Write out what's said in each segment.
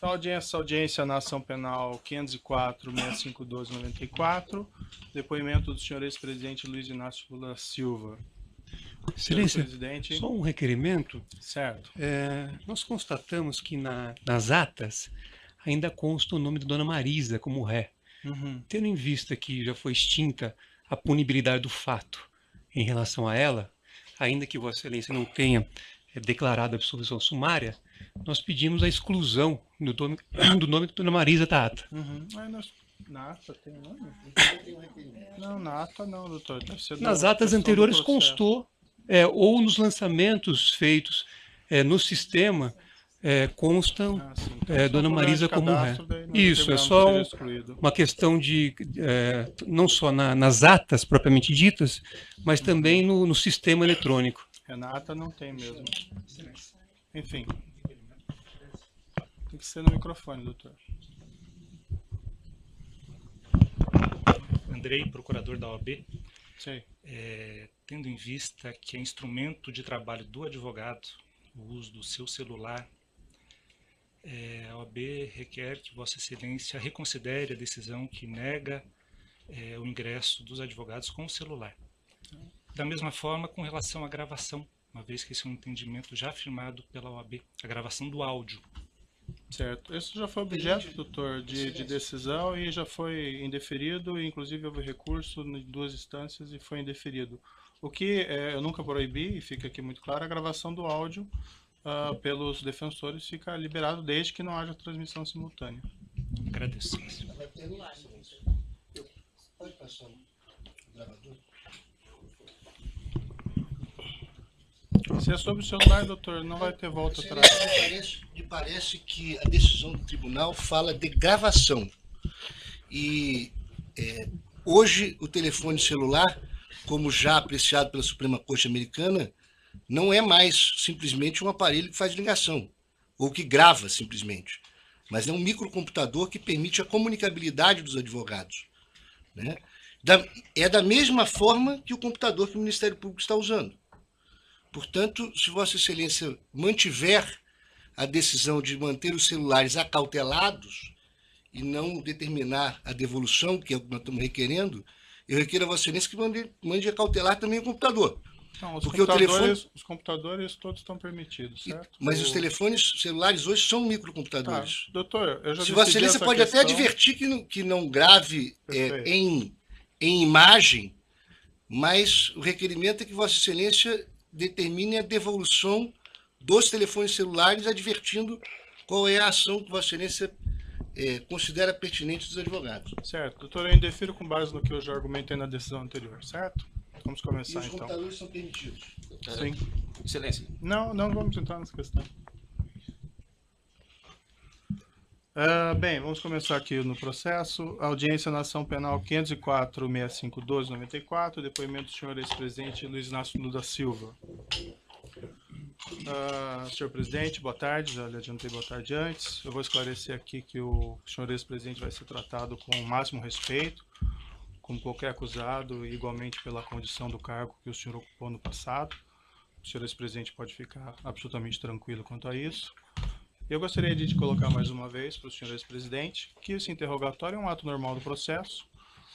Então, audiência na ação penal 504-6512-94, depoimento do senhor ex-presidente Luiz Inácio Lula Silva. Excelência, Presidente. só um requerimento. Certo. Nós constatamos que nas atas ainda consta o nome de Dona Marisa como ré. Tendo em vista que já foi extinta a punibilidade do fato em relação a ela, ainda que Vossa Excelência não tenha declarado a absolvição sumária, nós pedimos a exclusão do nome de Dona Marisa da ata. Na ata tem nome? Não, na ata não, doutor. Nas atas anteriores constou, ou nos lançamentos feitos no sistema, constam então, Dona Marisa como ré. Isso, é só uma questão de, não só nas atas propriamente ditas, mas também no sistema eletrônico. Na ata não tem mesmo. Enfim. Tem que ser no microfone, doutor. Andrei, procurador da OAB. Sim. Tendo em vista que é instrumento de trabalho do advogado o uso do seu celular, a OAB requer que Vossa Excelência reconsidere a decisão que nega o ingresso dos advogados com o celular. Da mesma forma, com relação à gravação, uma vez que esse é um entendimento já afirmado pela OAB, a gravação do áudio. Certo. Isso já foi objeto, doutor, de decisão e já foi indeferido, e inclusive houve recurso em 2 instâncias e foi indeferido. O que eu nunca proibi, e fica aqui muito claro, a gravação do áudio pelos defensores fica liberado desde que não haja transmissão simultânea. Agradeço. Pode passar o gravador? Se é sobre o celular, doutor, não vai ter volta atrás. Me parece que a decisão do tribunal fala de gravação. E hoje o telefone celular, como já apreciado pela Suprema Corte Americana, não é mais simplesmente um aparelho que faz ligação, ou que grava simplesmente, mas é um microcomputador que permite a comunicabilidade dos advogados, né? É da mesma forma que o computador que o Ministério Público está usando. Portanto, se Vossa Excelência mantiver a decisão de manter os celulares acautelados e não determinar a devolução, que é o que nós estamos requerendo, eu requero a Vossa Excelência que mande acautelar também o computador. Não, porque os computadores todos estão permitidos, certo? Mas os telefones celulares hoje são microcomputadores. Tá. Doutor, eu já Se Vossa Excelência pode até advertir que não grave em imagem, mas o requerimento é que Vossa Excelência determine a devolução dos telefones celulares, advertindo qual é a ação que Vossa Excelência considera pertinente dos advogados. Certo. Doutor, eu indefiro com base no que eu já argumentei na decisão anterior, certo? Vamos começar, então. E os computadores são permitidos? Sim. Excelência. Não vamos entrar nessa questão. Bem, vamos começar aqui no processo. Audiência na ação penal 504-6512-94, depoimento do senhor ex-presidente Luiz Inácio Lula Silva. Senhor presidente, boa tarde. Já lhe adiantei boa tarde antes. Eu vou esclarecer aqui que o senhor ex-presidente vai ser tratado com o máximo respeito, como qualquer acusado, e igualmente pela condição do cargo que o senhor ocupou no passado. O senhor ex-presidente pode ficar absolutamente tranquilo quanto a isso. Eu gostaria de colocar mais uma vez para o senhor ex-presidente que esse interrogatório é um ato normal do processo.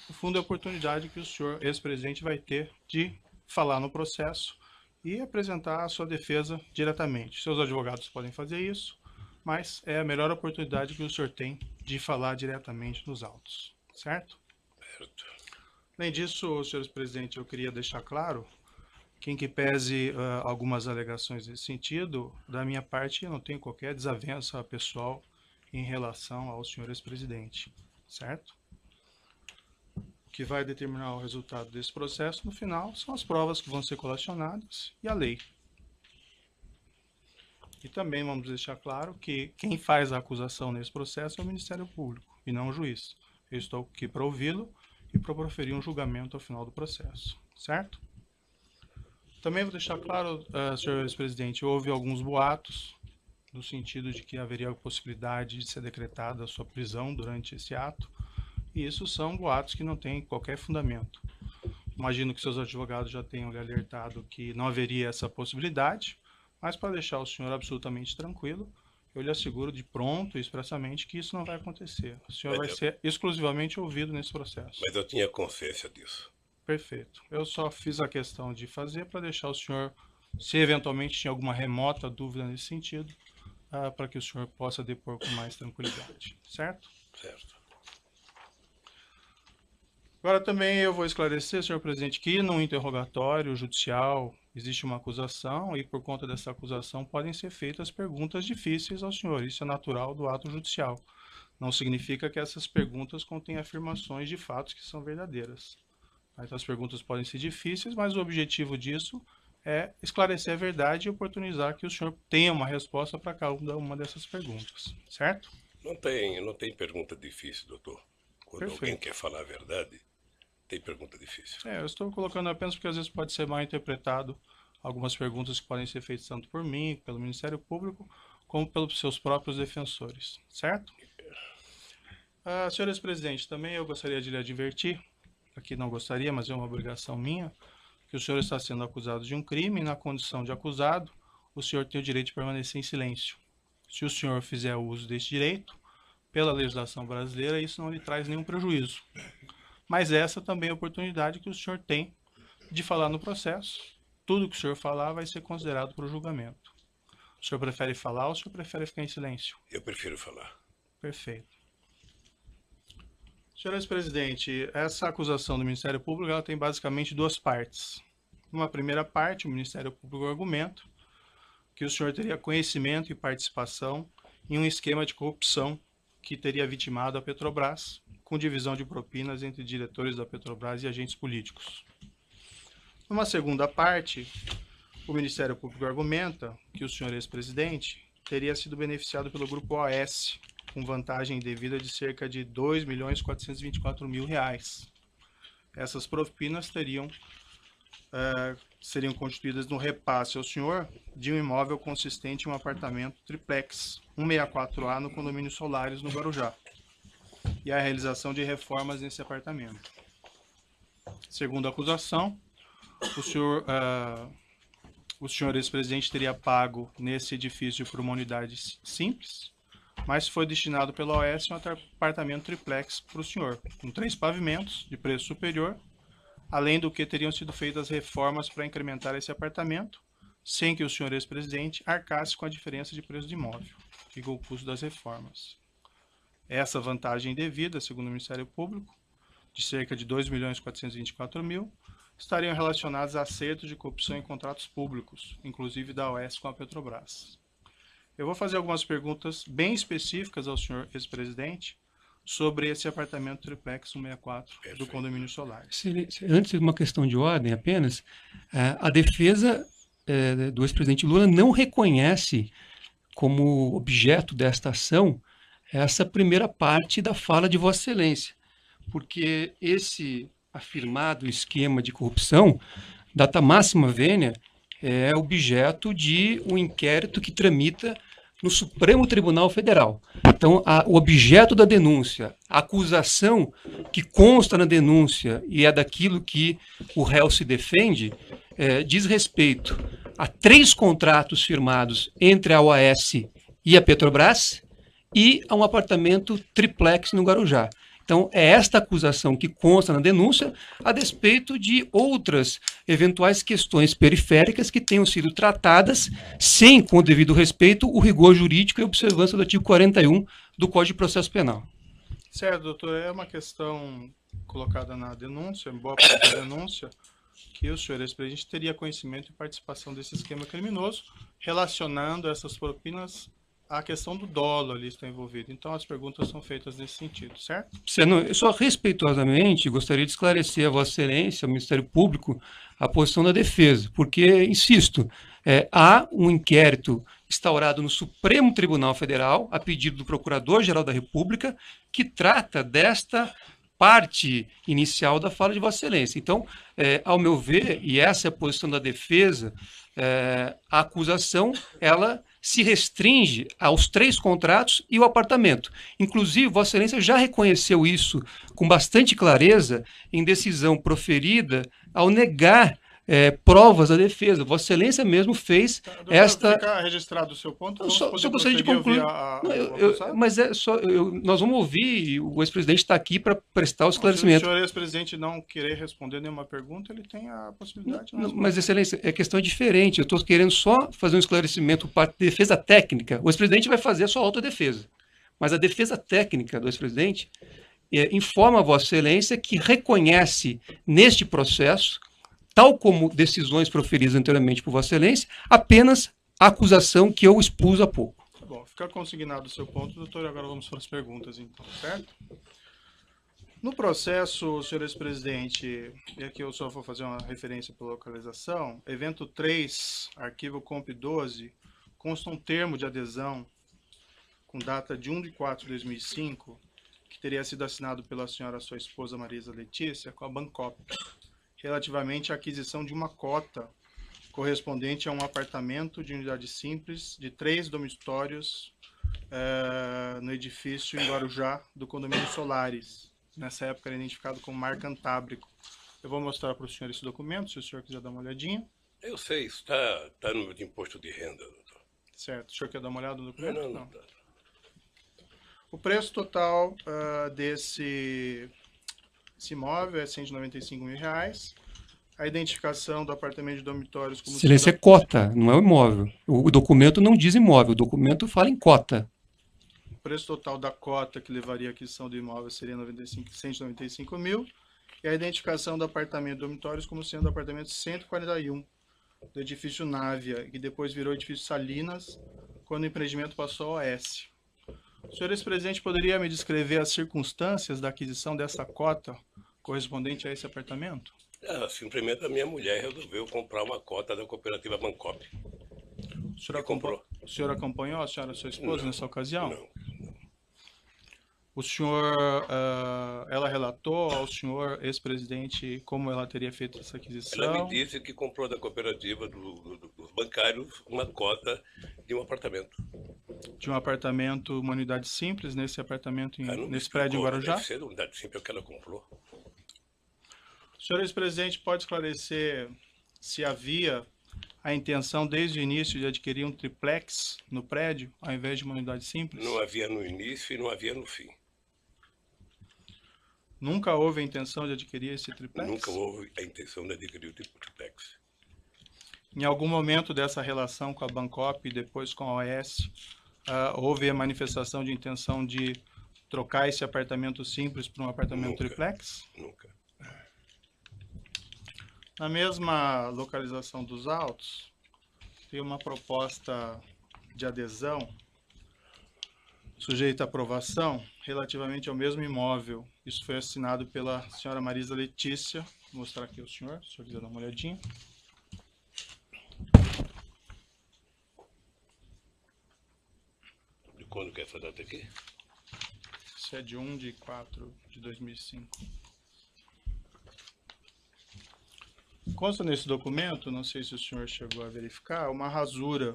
No fundo, é a oportunidade que o senhor ex-presidente vai ter de falar no processo e apresentar a sua defesa diretamente. Seus advogados podem fazer isso, mas é a melhor oportunidade que o senhor tem de falar diretamente nos autos, certo? Certo. Além disso, senhor ex-presidente, eu queria deixar claro que, em que pese algumas alegações nesse sentido, da minha parte eu não tenho qualquer desavença pessoal em relação ao senhor ex-presidente, certo? O que vai determinar o resultado desse processo, no final, são as provas que vão ser colacionadas e a lei. E também vamos deixar claro que quem faz a acusação nesse processo é o Ministério Público, e não o juiz. Eu estou aqui para ouvi-lo e para proferir um julgamento ao final do processo, certo? Também vou deixar claro, senhor ex-presidente, houve alguns boatos no sentido de que haveria a possibilidade de ser decretada a sua prisão durante esse ato, e isso são boatos que não têm qualquer fundamento. Imagino que seus advogados já tenham lhe alertado que não haveria essa possibilidade, mas para deixar o senhor absolutamente tranquilo, eu lhe asseguro de pronto e expressamente que isso não vai acontecer. O senhor Mas vai ser exclusivamente ouvido nesse processo. Mas eu tinha consciência disso. Perfeito. Eu só fiz a questão de fazer para deixar o senhor, se eventualmente tinha alguma remota dúvida nesse sentido, para que o senhor possa depor com mais tranquilidade. Certo? Certo. Agora também eu vou esclarecer, senhor presidente, que no interrogatório judicial existe uma acusação e por conta dessa acusação podem ser feitas perguntas difíceis ao senhor. Isso é natural do ato judicial. Não significa que essas perguntas contêm afirmações de fatos que são verdadeiras. Então as perguntas podem ser difíceis, mas o objetivo disso é esclarecer a verdade e oportunizar que o senhor tenha uma resposta para cada uma dessas perguntas, certo? Não tem pergunta difícil, doutor. Quando Perfeito. alguém quer falar a verdade, tem pergunta difícil. Eu estou colocando apenas porque às vezes pode ser mal interpretado algumas perguntas que podem ser feitas tanto por mim, pelo Ministério Público, como pelos seus próprios defensores, certo? Senhores presidentes, também eu gostaria de lhe advertir, aqui não gostaria, mas é uma obrigação minha, que o senhor está sendo acusado de um crime e na condição de acusado, o senhor tem o direito de permanecer em silêncio. Se o senhor fizer uso desse direito, pela legislação brasileira, isso não lhe traz nenhum prejuízo. Mas essa também é a oportunidade que o senhor tem de falar no processo. Tudo que o senhor falar vai ser considerado para o julgamento. O senhor prefere falar ou o senhor prefere ficar em silêncio? Eu prefiro falar. Perfeito. Senhores presidente, essa acusação do Ministério Público ela tem basicamente duas partes. Numa primeira parte, o Ministério Público argumenta que o senhor teria conhecimento e participação em um esquema de corrupção que teria vitimado a Petrobras, com divisão de propinas entre diretores da Petrobras e agentes políticos. Numa segunda parte, o Ministério Público argumenta que o senhor ex-presidente teria sido beneficiado pelo Grupo OAS, com vantagem devida de cerca de R$ 2.424.000. Essas propinas seriam constituídas no repasse ao senhor de um imóvel consistente em um apartamento triplex, 164A, no condomínio Solares, no Guarujá, e a realização de reformas nesse apartamento. Segundo a acusação, o senhor ex-presidente teria pago nesse edifício por uma unidade simples, mas foi destinado pela OAS um apartamento triplex para o senhor, com 3 pavimentos de preço superior, além do que teriam sido feitas reformas para incrementar esse apartamento, sem que o senhor ex-presidente arcasse com a diferença de preço de imóvel, que com o custo das reformas. Essa vantagem devida, segundo o Ministério Público, de cerca de R$ 2.424.000, estariam relacionadas a acertos de corrupção em contratos públicos, inclusive da OAS com a Petrobras. Eu vou fazer algumas perguntas bem específicas ao senhor ex-presidente sobre esse apartamento triplex 164 do condomínio Solares. Antes de uma questão de ordem apenas, a defesa do ex-presidente Lula não reconhece como objeto desta ação essa primeira parte da fala de Vossa Excelência, porque esse afirmado esquema de corrupção, data máxima vênia, é objeto de um inquérito que tramita no Supremo Tribunal Federal. Então, o objeto da denúncia, a acusação que consta na denúncia e é daquilo que o réu se defende, diz respeito a 3 contratos firmados entre a OAS e a Petrobras e a um apartamento triplex no Guarujá. Então, é esta acusação que consta na denúncia, a despeito de outras eventuais questões periféricas que tenham sido tratadas sem, com o devido respeito, o rigor jurídico e observância do artigo 41 do Código de Processo Penal. Certo, doutor. É uma questão colocada na denúncia, em boa parte da denúncia, que o senhor ex-presidente teria conhecimento e participação desse esquema criminoso, relacionando essas propinas à questão do dolo ali está envolvido. Então, as perguntas são feitas nesse sentido, certo? Eu só respeitosamente gostaria de esclarecer a Vossa Excelência, ao Ministério Público, a posição da defesa, porque, insisto, há um inquérito instaurado no Supremo Tribunal Federal, a pedido do Procurador-Geral da República, que trata desta parte inicial da fala de Vossa Excelência. Então, ao meu ver, e essa é a posição da defesa, a acusação, ela se restringe aos 3 contratos e o apartamento. Inclusive, Vossa Excelência já reconheceu isso com bastante clareza em decisão proferida ao negar provas da defesa. Vossa Excelência mesmo fez Doutor, esta... Fica registrado o seu ponto. Eu Vamos só poder gostaria de prosseguir concluir. ouvir o acusado? Mas nós vamos ouvir, o ex-presidente está aqui para prestar o Não, se o esclarecimento. senhor ex-presidente não querer responder nenhuma pergunta, ele tem a possibilidade. Mas, Excelência, a questão é diferente. Eu estou querendo só fazer um esclarecimento para defesa técnica. O ex-presidente vai fazer a sua autodefesa. Mas a defesa técnica do ex-presidente informa a Vossa Excelência que reconhece neste processo, tal como decisões proferidas anteriormente por Vossa Excelência, apenas a acusação que eu expus há pouco. Tá bom, fica consignado o seu ponto, doutor, e agora vamos para as perguntas, então, certo? No processo, senhor ex-presidente, e aqui eu só vou fazer uma referência para localização, evento 3, arquivo comp 12, consta um termo de adesão com data de 1/4 de 2005, que teria sido assinado pela senhora sua esposa Marisa Letícia com a Bancop, relativamente à aquisição de uma cota correspondente a um apartamento de unidade simples de 3 dormitórios no edifício em Guarujá do condomínio Solares. Nessa época era identificado como Mar Cantábrico. Eu vou mostrar para o senhor esse documento, se o senhor quiser dar uma olhadinha. Eu sei, está no meu imposto de renda, doutor. Certo. O senhor quer dar uma olhada no documento? Não. O preço total desse imóvel é R$ 195 mil. A identificação do apartamento de dormitórios como... Excelência, é cota, não é o imóvel. O documento não diz imóvel, o documento fala em cota. O preço total da cota que levaria à aquisição do imóvel seria 195 mil. E a identificação do apartamento de dormitórios como sendo o apartamento 141 do edifício Návia, que depois virou edifício Salinas, quando o empreendimento passou ao OS. O senhor ex-presidente poderia me descrever as circunstâncias da aquisição dessa cota correspondente a esse apartamento? Simplesmente a minha mulher resolveu comprar uma cota da cooperativa Bancop. O senhor acompanhou a senhora, sua esposa, nessa ocasião? Não. O senhor, ela relatou ao senhor ex-presidente como ela teria feito essa aquisição? Ela me disse que comprou da cooperativa dos bancários uma cota de um apartamento. De um apartamento, uma unidade simples, nesse apartamento, nesse prédio em Guarujá? Deve ser uma unidade simples, é o que ela comprou. O senhor ex-presidente pode esclarecer se havia a intenção desde o início de adquirir um triplex no prédio, ao invés de uma unidade simples? Não havia no início e não havia no fim. Nunca houve a intenção de adquirir esse triplex? Nunca houve a intenção de adquirir o triplex. Em algum momento dessa relação com a Bancop e depois com a OS, houve a manifestação de intenção de trocar esse apartamento simples por um apartamento triplex? Nunca. Na mesma localização dos autos, tem uma proposta de adesão sujeita à aprovação relativamente ao mesmo imóvel. Isso foi assinado pela senhora Marisa Letícia. Vou mostrar aqui ao senhor, se o senhor quiser dar uma olhadinha. De quando que é essa data aqui? Isso é de 1/4 de 2005. Consta nesse documento, não sei se o senhor chegou a verificar, uma rasura.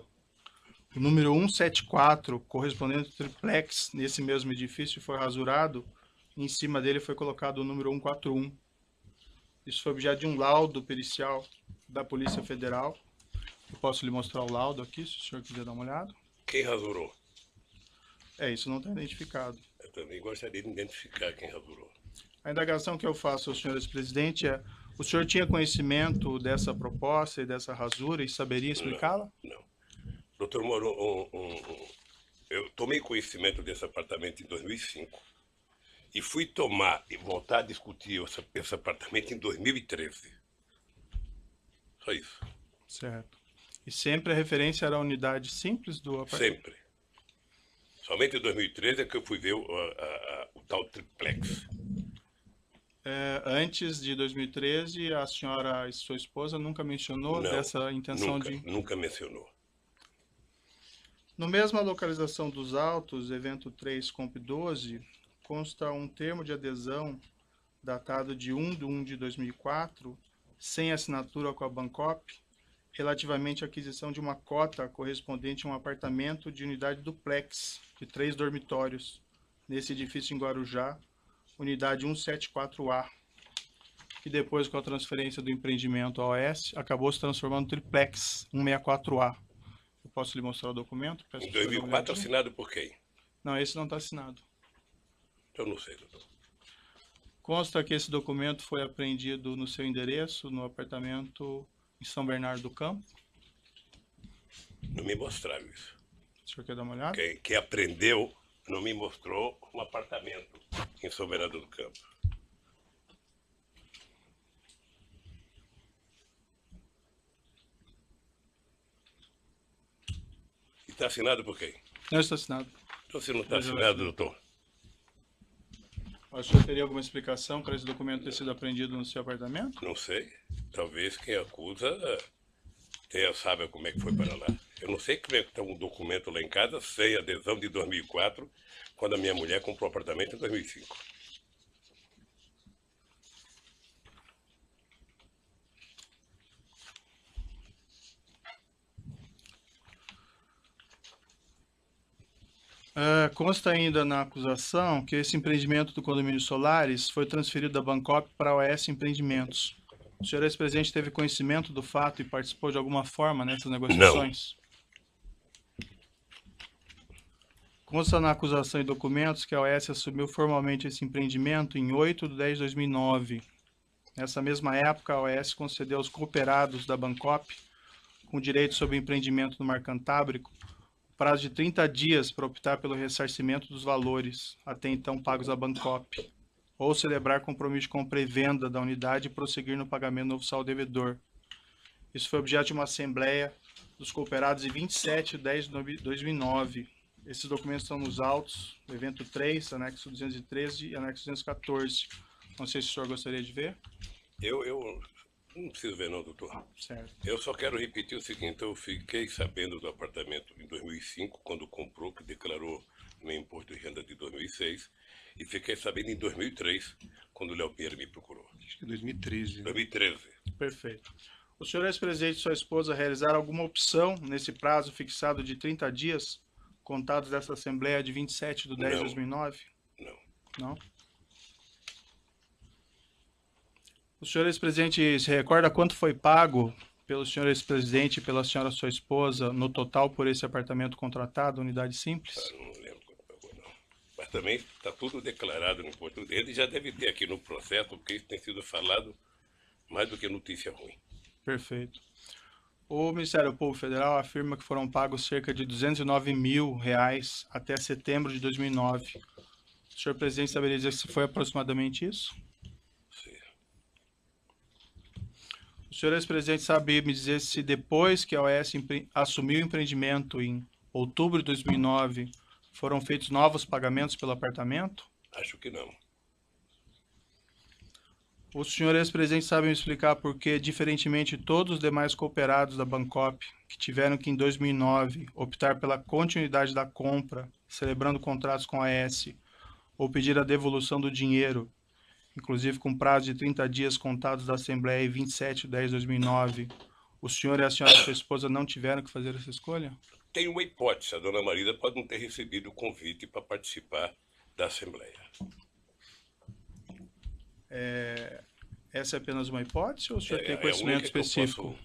O número 174, correspondente ao triplex, nesse mesmo edifício, foi rasurado. Em cima dele foi colocado o número 141. Isso foi objeto de um laudo pericial da Polícia Federal. Eu posso lhe mostrar o laudo aqui, se o senhor quiser dar uma olhada. Quem rasurou? Isso não está identificado. Eu também gostaria de identificar quem rasurou. A indagação que eu faço ao senhor ex-presidente é: o senhor tinha conhecimento dessa proposta e dessa rasura e saberia explicá-la? Não. Doutor Moro, eu tomei conhecimento desse apartamento em 2005 e fui tomar e voltar a discutir esse apartamento em 2013. Só isso. Certo. E sempre a referência era a unidade simples do apartamento? Sempre. Somente em 2013 é que eu fui ver o tal triplex. Antes de 2013, a senhora e sua esposa nunca mencionou dessa intenção Nunca mencionou. No mesma localização dos autos, evento 3, comp 12, consta um termo de adesão datado de 1/1 de 2004, sem assinatura com a Bancop, relativamente à aquisição de uma cota correspondente a um apartamento de unidade duplex de 3 dormitórios, nesse edifício em Guarujá, unidade 174A. que depois, com a transferência do empreendimento à OS, acabou se transformando no Triplex 164A. Eu posso lhe mostrar o documento? Peço Em para o senhor dar uma 2004, olhadinha. assinado por quem? Não, esse não está assinado. Eu não sei, doutor. Consta que esse documento foi apreendido no seu endereço, no apartamento em São Bernardo do Campo. Não me mostraram isso. O senhor quer dar uma olhada? Quem aprendeu não me mostrou um apartamento em São Bernardo do Campo. E está assinado por quem? Não está assinado. Então, se não está Mas eu assinado, assinei. doutor, O senhor teria alguma explicação para esse documento ter sido apreendido no seu apartamento? não sei. Talvez quem acusa saiba como é que foi para lá. Eu não sei como é que está um documento lá em casa sem adesão de 2004, quando a minha mulher comprou o apartamento em 2005. Consta ainda na acusação que esse empreendimento do condomínio Solares foi transferido da Bancop para a OS Empreendimentos. O senhor ex-presidente teve conhecimento do fato e participou de alguma forma nessas negociações? Consta na acusação e documentos que a OS assumiu formalmente esse empreendimento em 8/10/2009. Nessa mesma época, a OS concedeu aos cooperados da Bancop, com direito sobre o empreendimento no Mar Cantábrico, prazo de 30 dias para optar pelo ressarcimento dos valores até então pagos à Bancop, ou celebrar compromisso de compra e venda da unidade e prosseguir no pagamento do novo saldo devedor. Isso foi objeto de uma assembleia dos cooperados em 27/10/2009. Esses documentos estão nos autos, evento 3, anexo 213 e anexo 214. Não sei se o senhor gostaria de ver. Eu não preciso ver não, doutor. Certo. Eu só quero repetir o seguinte, eu fiquei sabendo do apartamento em 2005, quando comprou, que declarou no imposto de renda de 2006, e fiquei sabendo em 2003, quando o Léo Pinheiro me procurou. Acho que 2013. 2013. Perfeito. O senhor ex-presidente e sua esposa realizaram alguma opção nesse prazo fixado de 30 dias, contados dessa Assembleia de 27/10/2009? Não. Não? O senhor ex-presidente se recorda quanto foi pago pelo senhor ex-presidente e pela senhora sua esposa no total por esse apartamento contratado, unidade simples? Eu não lembro quanto pagou, não. Mas também está tudo declarado no imposto de renda e já deve ter aqui no processo, porque isso tem sido falado mais do que notícia ruim. Perfeito. O Ministério Público Federal afirma que foram pagos cerca de R$209 mil até setembro de 2009. O senhor presidente saberia dizer se foi aproximadamente isso? Sim. O senhor ex-presidente sabe me dizer se depois que a OS assumiu o empreendimento em outubro de 2009, foram feitos novos pagamentos pelo apartamento? Acho que não. O senhor ex-presidente sabe me explicar por que, diferentemente de todos os demais cooperados da Bancop, que tiveram que, em 2009, optar pela continuidade da compra, celebrando contratos com a AS, ou pedir a devolução do dinheiro, inclusive com prazo de 30 dias contados da Assembleia em 27/10/2009, o senhor e a senhora sua esposa não tiveram que fazer essa escolha? Tem uma hipótese, a dona Marisa pode não ter recebido o convite para participar da Assembleia. Essa é apenas uma hipótese ou o senhor tem a conhecimento única que eu específico? posso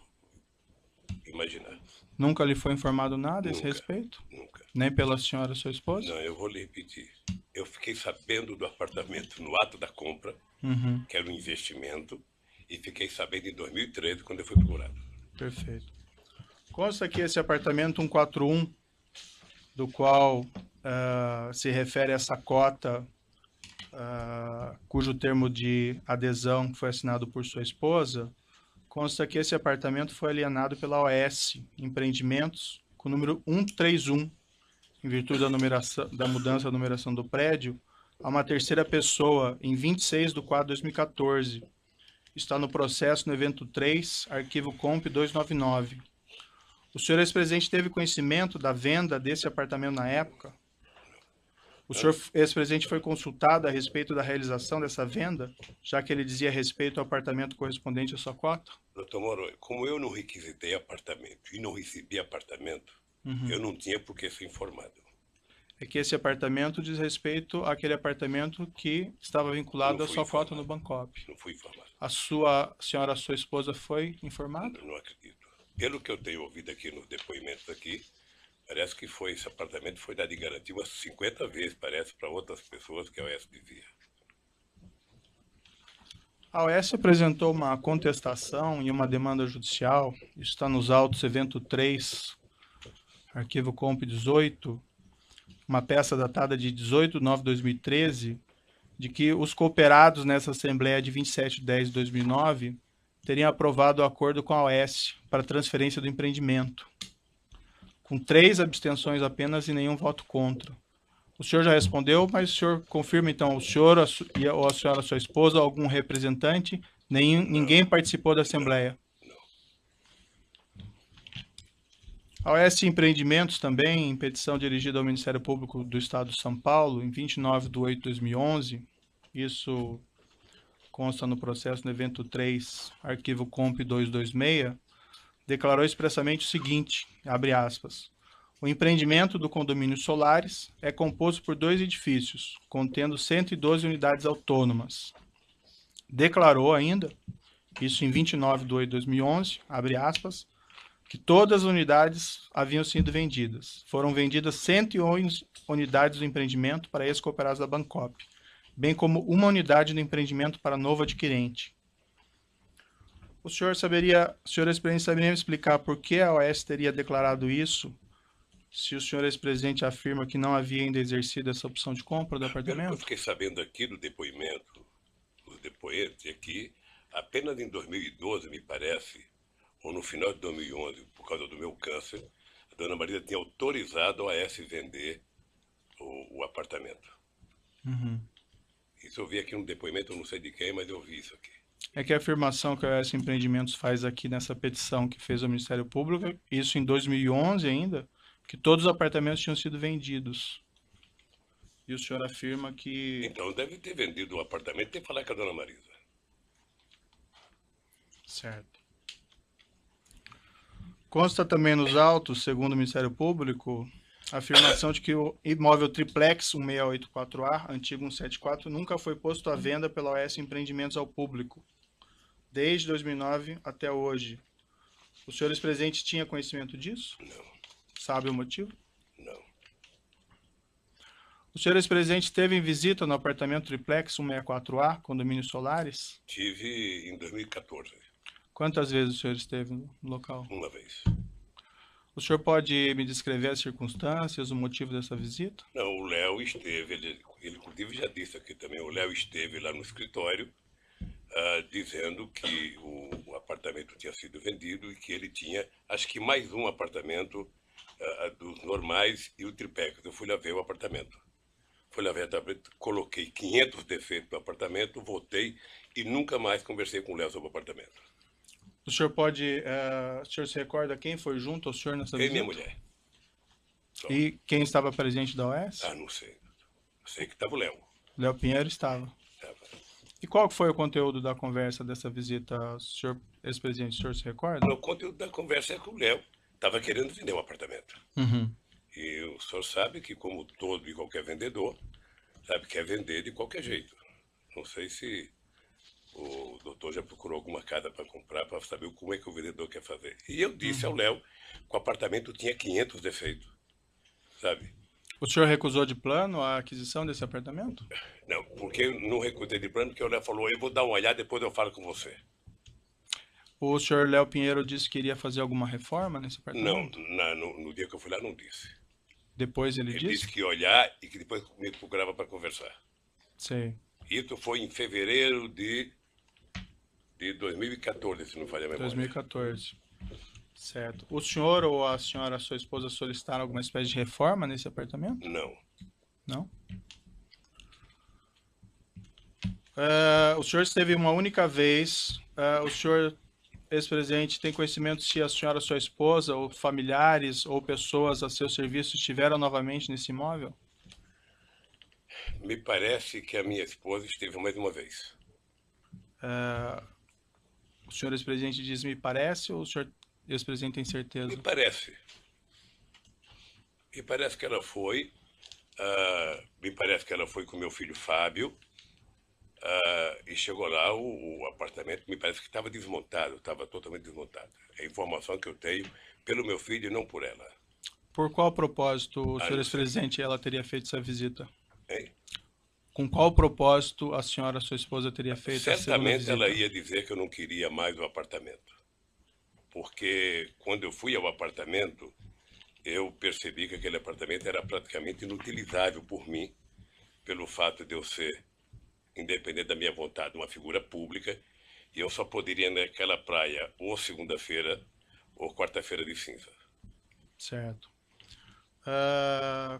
imaginar. Nunca lhe foi informado nada a esse Nunca. respeito? Nunca. Nem pela senhora sua esposa? Não, eu vou lhe repetir. Eu fiquei sabendo do apartamento no ato da compra, Uhum, que era um investimento, e fiquei sabendo em 2013, quando eu fui procurado. perfeito. Consta que esse apartamento 141, do qual se refere a essa cota, cujo termo de adesão foi assinado por sua esposa, consta que esse apartamento foi alienado pela OS Empreendimentos com o número 131, em virtude da mudança da numeração do prédio, a uma terceira pessoa em 26/4/2014. Está no processo no evento 3, arquivo comp 299. O senhor ex-presidente teve conhecimento da venda desse apartamento na época? O senhor ex-presidente foi consultado a respeito da realização dessa venda, já que ele dizia respeito ao apartamento correspondente à sua cota? Doutor Moro, como eu não requisitei apartamento e não recebi apartamento, eu não tinha por que ser informado. É que esse apartamento diz respeito àquele apartamento que estava vinculado Não à fui sua cota no informado. Bancop. Não fui informado. A senhora, sua esposa, foi informada? Não acredito. Pelo que eu tenho ouvido aqui nos depoimentos aqui, parece que esse apartamento foi dado em garantia umas 50 vezes, parece, para outras pessoas que a OS dizia. A OS apresentou uma contestação e uma demanda judicial, isso está nos autos evento 3, arquivo comp 18, uma peça datada de 18/9/2013, de que os cooperados nessa Assembleia de 27/10/2009 teriam aprovado o acordo com a OS para transferência do empreendimento, com 3 abstenções apenas e nenhum voto contra. O senhor já respondeu, mas o senhor confirma então, o senhor ou a senhora, sua esposa, algum representante, ninguém participou da Assembleia? A OS Empreendimentos também, em petição dirigida ao Ministério Público do Estado de São Paulo, em 29/8/2011, isso consta no processo no evento 3, arquivo comp 226, declarou expressamente o seguinte, abre aspas, o empreendimento do condomínio Solares é composto por 2 edifícios, contendo 112 unidades autônomas. Declarou ainda, isso em 29/8/2011, abre aspas, que todas as unidades haviam sido vendidas. Foram vendidas 111 unidades do empreendimento para ex-cooperados da Bancop, bem como uma unidade do empreendimento para novo adquirente. O senhor ex-presidente, saberia me explicar por que a OS teria declarado isso, se o senhor ex-presidente afirma que não havia ainda exercido essa opção de compra do Pelo que eu apartamento? fiquei sabendo aqui do depoimento, os depoentes, é que apenas em 2012, me parece, ou no final de 2011, por causa do meu câncer, a dona Marisa tinha autorizado a AS vender o apartamento. Uhum. Isso eu vi aqui no depoimento, eu não sei de quem, mas eu vi isso aqui. É que a afirmação que a OS Empreendimentos faz aqui nessa petição que fez ao Ministério Público, isso em 2011 ainda, que todos os apartamentos tinham sido vendidos. E o senhor afirma que... Então deve ter vendido o apartamento e ter que falar com a dona Marisa. Certo. Consta também nos autos, segundo o Ministério Público, a afirmação de que o imóvel triplex 1684A, antigo 174, nunca foi posto à venda pela OS Empreendimentos ao público, desde 2009 até hoje. O senhor ex-presidente tinha conhecimento disso? Não, Sabe o motivo? não. O senhor ex-presidente esteve em visita no apartamento triplex 164A, condomínio Solares? Tive em 2014, Quantas vezes o senhor esteve no local? uma vez. O senhor pode me descrever as circunstâncias, o motivo dessa visita? Não, o Léo esteve, ele inclusive já disse aqui também, o Léo esteve lá no escritório dizendo que o apartamento tinha sido vendido e que ele tinha, acho que mais um apartamento dos normais e o triplex. Eu fui lá ver o apartamento. Fui lá ver o apartamento, coloquei 500 defeitos no apartamento, voltei e nunca mais conversei com o Léo sobre o apartamento. O senhor o senhor se recorda quem foi junto ao senhor nessa Eu e visita? minha mulher. Só. E quem estava presente da OS? Não sei. Sei que estava o Léo. Léo Pinheiro estava. E qual foi o conteúdo da conversa dessa visita, senhor ex-presidente? O senhor se recorda? O conteúdo da conversa é que o Léo estava querendo vender um apartamento. Uhum. E o senhor sabe que, como todo e qualquer vendedor, sabe que quer vender de qualquer jeito. Não sei se o doutor já procurou alguma casa para comprar, para saber como é que o vendedor quer fazer. E eu disse ao Léo que o apartamento tinha 500 defeitos, sabe? O senhor recusou de plano a aquisição desse apartamento? Não, porque eu não recusei de plano, porque o Léo falou, eu vou dar uma olhada, depois eu falo com você. O senhor Léo Pinheiro disse que iria fazer alguma reforma nesse Não, apartamento? no dia que eu fui lá, não disse. Depois ele Ele disse? disse que ia olhar e que depois me procurava para conversar. Sei. Isso foi em fevereiro de 2014, se não falha a memória. 2014. Certo. O senhor ou a senhora, sua esposa, solicitaram alguma espécie de reforma nesse apartamento? Não. Não? O senhor esteve uma única vez. O senhor, ex-presidente, tem conhecimento se a senhora, sua esposa, ou familiares, ou pessoas a seu serviço estiveram novamente nesse imóvel? Me parece que a minha esposa esteve mais uma vez. O senhor, ex-presidente, diz me parece, ou o senhor, ex-presidente, tem certeza? Me parece. Me parece que ela foi Me parece que ela foi com meu filho Fábio, e chegou lá, o apartamento me parece que estava desmontado, estava totalmente desmontado. É a informação que eu tenho pelo meu filho e não por ela. Por qual propósito, o senhor não sei. ex-presidente, ela teria feito essa visita? Hein? Com qual propósito a senhora, sua esposa, teria feito essa segunda Certamente visita? ela ia dizer que eu não queria mais o apartamento. Porque quando eu fui ao apartamento, eu percebi que aquele apartamento era praticamente inutilizável por mim, pelo fato de eu ser, independente da minha vontade, uma figura pública, e eu só poderia ir naquela praia ou segunda-feira ou quarta-feira de cinza. Certo.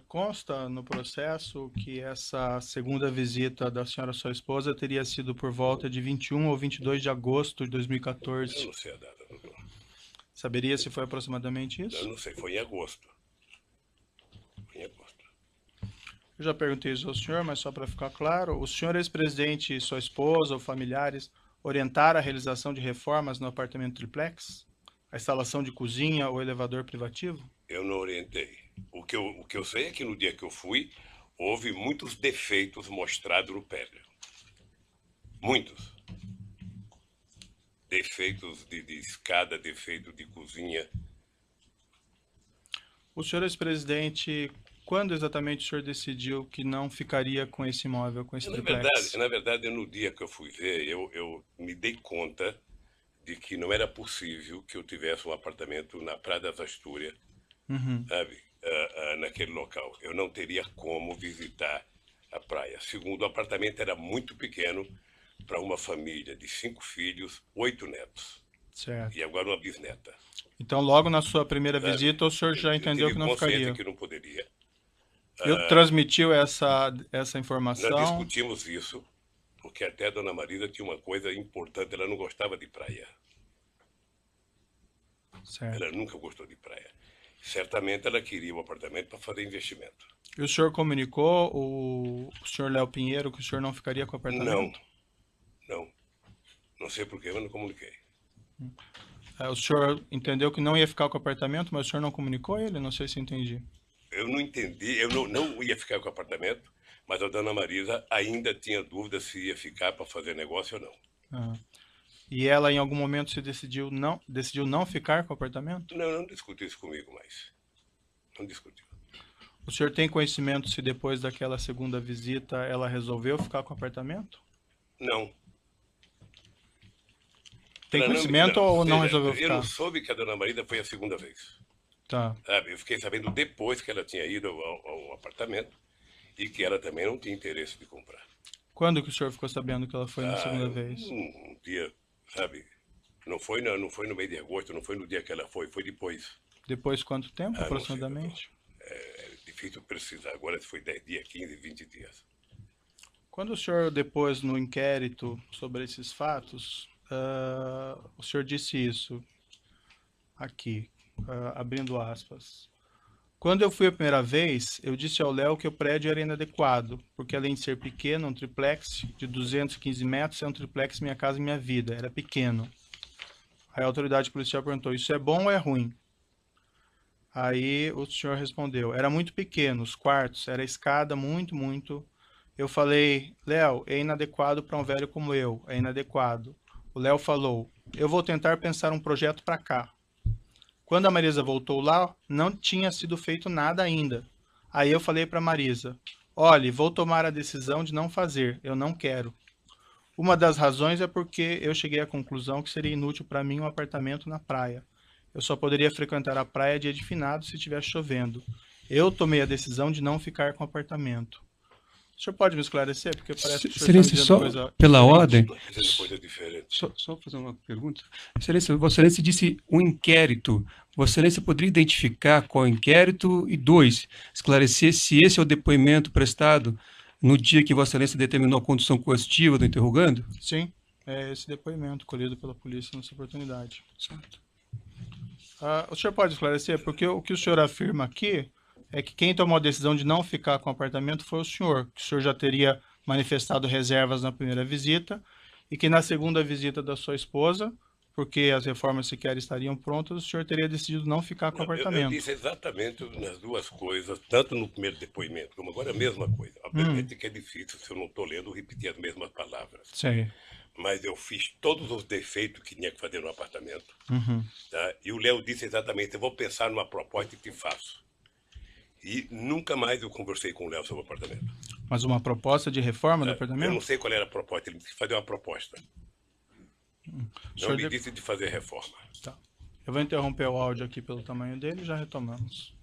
Consta no processo que essa segunda visita da senhora, sua esposa, teria sido por volta de 21 ou 22 de agosto de Eu 2014. não sei a data, doutor. Saberia se foi aproximadamente Eu isso? não sei, foi em agosto. Foi em agosto. Eu já perguntei isso ao senhor, mas só para ficar claro, o senhor ex-presidente e sua esposa ou familiares orientaram a realização de reformas no apartamento triplex? A instalação de cozinha ou elevador privativo? Eu não orientei. O que eu sei é que no dia que eu fui, houve muitos defeitos mostrados no prédio. Muitos. Defeitos de escada, defeito de cozinha. O senhor ex-presidente, quando exatamente o senhor decidiu que não ficaria com esse imóvel, com esse triplex? Na verdade, no dia que eu fui ver, eu me dei conta de que não era possível que eu tivesse um apartamento na Praia das Astúrias, sabe, naquele local. Eu não teria como visitar a praia. Segundo, o apartamento era muito pequeno para uma família de 5 filhos, 8 netos. Certo. E agora uma bisneta. Então, logo na sua primeira visita, o senhor já entendeu que não ficaria. Que não poderia. Eu transmitiu essa Nós informação. discutimos isso, porque até a dona Marisa tinha uma coisa importante, ela não gostava de praia. Certo. Ela nunca gostou de praia. Certamente ela queria o apartamento para fazer investimento. E o senhor comunicou o senhor Léo Pinheiro que o senhor não ficaria com o apartamento? Não. Não sei por que eu não comuniquei. O senhor entendeu que não ia ficar com o apartamento, mas o senhor não comunicou a ele? Não sei se entendi. Eu não entendi, eu não ia ficar com o apartamento, mas a dona Marisa ainda tinha dúvida se ia ficar para fazer negócio ou não. E ela, em algum momento, decidiu não ficar com o apartamento? Não discutiu isso comigo mais. Não discutiu. O senhor tem conhecimento se depois daquela segunda visita ela resolveu ficar com o apartamento? Não. Tem conhecimento ou não resolveu Eu ficar? não soube que a dona Marisa foi a segunda vez. Tá. Sabe? Eu fiquei sabendo depois que ela tinha ido ao apartamento e que ela também não tinha interesse de comprar. Quando que o senhor ficou sabendo que ela foi na segunda vez? Um dia, sabe? Não foi no mês de agosto, não foi no dia que ela foi depois. Depois de quanto tempo, não sei, aproximadamente? É difícil precisar. Agora se foi 10 dias, 15, 20 dias. Quando o senhor depôs no inquérito sobre esses fatos, o senhor disse isso aqui, abrindo aspas. Quando eu fui a primeira vez, eu disse ao Léo que o prédio era inadequado, porque além de ser pequeno, um triplex de 215 metros é um triplex Minha Casa Minha Vida, era pequeno. Aí a autoridade policial perguntou, isso é bom ou é ruim? Aí o senhor respondeu, era muito pequeno, os quartos, era escada muito. Eu falei, Léo, é inadequado para um velho como eu, é inadequado. O Léo falou, eu vou tentar pensar um projeto para cá. Quando a Marisa voltou lá, não tinha sido feito nada ainda. Aí eu falei para a Marisa, olhe, vou tomar a decisão de não fazer, eu não quero. Uma das razões é porque eu cheguei à conclusão que seria inútil para mim um apartamento na praia. Eu só poderia frequentar a praia dia de finados se estivesse chovendo. Eu tomei a decisão de não ficar com o apartamento. O senhor pode me esclarecer? Porque parece que o senhor está dizendo só coisa pela diferente. ordem. Dizendo coisa diferente. Só fazer uma pergunta. Excelência, Vossa Excelência disse um inquérito. Vossa Excelência poderia identificar qual inquérito? E 2, esclarecer se esse é o depoimento prestado no dia que Vossa Excelência determinou a condução coercitiva do interrogando? Sim, é esse depoimento colhido pela polícia nessa oportunidade. Certo. O senhor pode esclarecer? Porque o que o senhor afirma aqui é que quem tomou a decisão de não ficar com o apartamento foi o senhor, que o senhor já teria manifestado reservas na primeira visita e que na segunda visita da sua esposa, porque as reformas sequer estariam prontas, o senhor teria decidido não ficar com o Eu apartamento. disse exatamente nas duas coisas, tanto no primeiro depoimento como agora a mesma coisa. Obviamente que é difícil, se eu não estou lendo, repetir as mesmas palavras. Sei. Mas eu fiz todos os defeitos que tinha que fazer no apartamento. Uhum. Tá? E o Léo disse exatamente, eu vou pensar numa proposta e te faço. E nunca mais eu conversei com o Léo sobre o apartamento. Mas uma proposta de reforma do Eu não apartamento? sei qual era a proposta, ele disse fazer uma proposta. O Não senhor me de- disse de fazer reforma. Tá. Eu vou interromper o áudio aqui pelo tamanho dele e já retomamos.